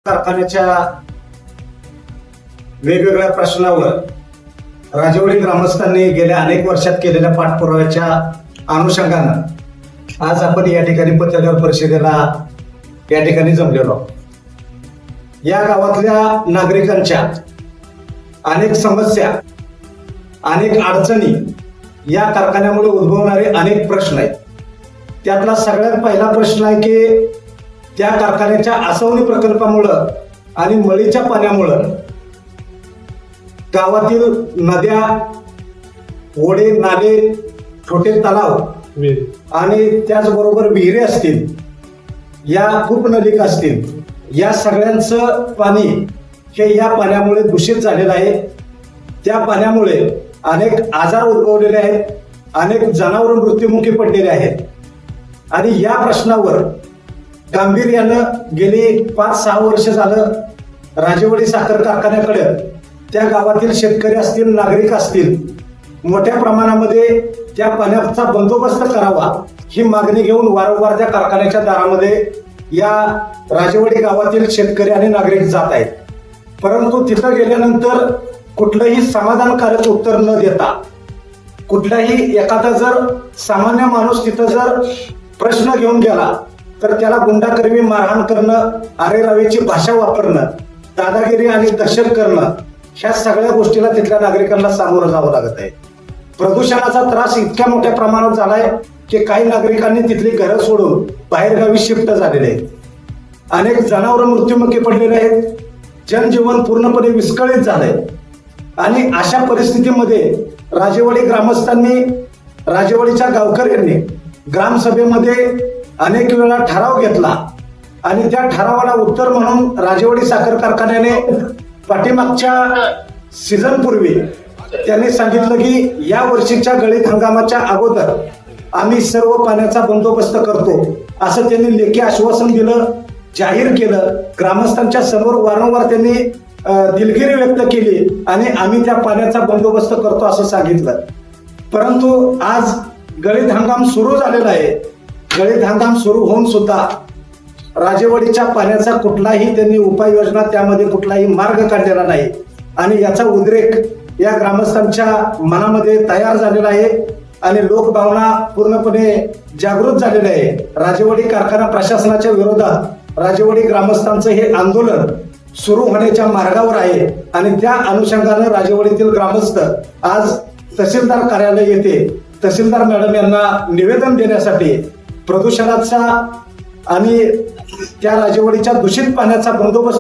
कारखान्याच्या वेगवेगळ्या प्रश्नावर राजेवाडी ग्रामस्थांनी गेल्या अनेक वर्षात केलेल्या पाठपुराव्याच्या अनुषंगानं आज आपण या ठिकाणी पत्रकार परिषदेला या ठिकाणी जमलेलो आहोत. या गावातल्या नागरिकांच्या अनेक समस्या, अनेक अडचणी, या कारखान्यामुळे उद्भवणारे अनेक प्रश्न आहेत. त्यातला सगळ्यात पहिला प्रश्न आहे की त्या कारखान्याच्या आसवणी प्रकल्पामुळं आणि मळीच्या पाण्यामुळं गावातील नद्या, ओढे, नाले, छोटे तलाव आणि त्याचबरोबर विहिरी असतील, या कूपनलिका असतील, या सगळ्यांचं पाणी हे या पाण्यामुळे दूषित झालेलं आहे. त्या पाण्यामुळे अनेक आजार उद्भवलेले आहेत, अनेक जनावर मृत्युमुखी पडलेले आहेत. आणि या प्रश्नावर गांभीर्यानं गेली 5-6 वर्ष झालं राजेवाडी साखर कारखान्याकडे त्या गावातील शेतकरी असतील, नागरिक असतील, मोठ्या प्रमाणामध्ये त्या पाण्याचा बंदोबस्त करावा ही मागणी घेऊन वारंवार त्या कारखान्याच्या दारामध्ये या राजेवाडी गावातील शेतकरी आणि नागरिक जात आहेत. परंतु तिथं गेल्यानंतर कुठलंही समाधानकारक उत्तर न देता, कुठलाही एखादा जर सामान्य माणूस तिथं जर प्रश्न घेऊन गेला तर त्याला गुंडाकर्मी मारहाण करणं, आरेरावीची भाषा वापरणं, दादागिरी आणि दहशत करणं, ह्या सगळ्या गोष्टीला तिथल्या नागरिकांना सामोरं जावं लागत आहे. प्रदूषणाचा त्रास इतक्या मोठ्या प्रमाणात झालाय की काही नागरिकांनी तिथली घरं सोडून बाहेरगावी शिफ्ट झालेले आहेत. अनेक जनावर मृत्युमुखी पडलेले आहेत. जनजीवन पूर्णपणे विस्कळीत झालंय. आणि अशा परिस्थितीमध्ये राजेवाडी ग्रामस्थांनी, राजेवाडीच्या गावकऱ्यांनी ग्रामसभेमध्ये अनेक वेळा ठराव घेतला आणि त्या ठरावाला उत्तर म्हणून राजेवाडी साखर कारखान्याने पाठीमागच्या सीझन पूर्वी त्यांनी सांगितलं की या वर्षीच्या गळीत हंगामाच्या अगोदर आम्ही सर्व पाण्याचा बंदोबस्त करतो, असं त्यांनी लेखी आश्वासन दिलं, जाहीर केलं. ग्रामस्थांच्या समोर वारंवार त्यांनी दिलगिरी व्यक्त केली आणि आम्ही त्या पाण्याचा बंदोबस्त करतो असं सांगितलं. परंतु आज गळीत हंगाम सुरू झालेला आहे. गळीत हंगाम सुरू होऊन सुद्धा राजेवाडीच्या पाण्याचा कुठलाही त्यांनी उपाययोजना, त्यामध्ये कुठलाही मार्ग काढलेला नाही. आणि याचा उद्रेक या ग्रामस्थांच्या मनामध्ये तयार झालेला आहे आणि लोकभावना पूर्णपणे जागृत झालेली आहे. राजेवाडी कारखाना प्रशासनाच्या विरोधात राजेवाडी ग्रामस्थांचं हे आंदोलन सुरू होण्याच्या मार्गावर आहे. आणि त्या अनुषंगानं राजेवाडीतील ग्रामस्थ आज तहसीलदार कार्यालय येथे तहसीलदार मॅडम यांना निवेदन देण्यासाठी प्रदूषणाचा आणि त्या राजेवाडीच्या दूषित पाण्याचा बंदोबस्त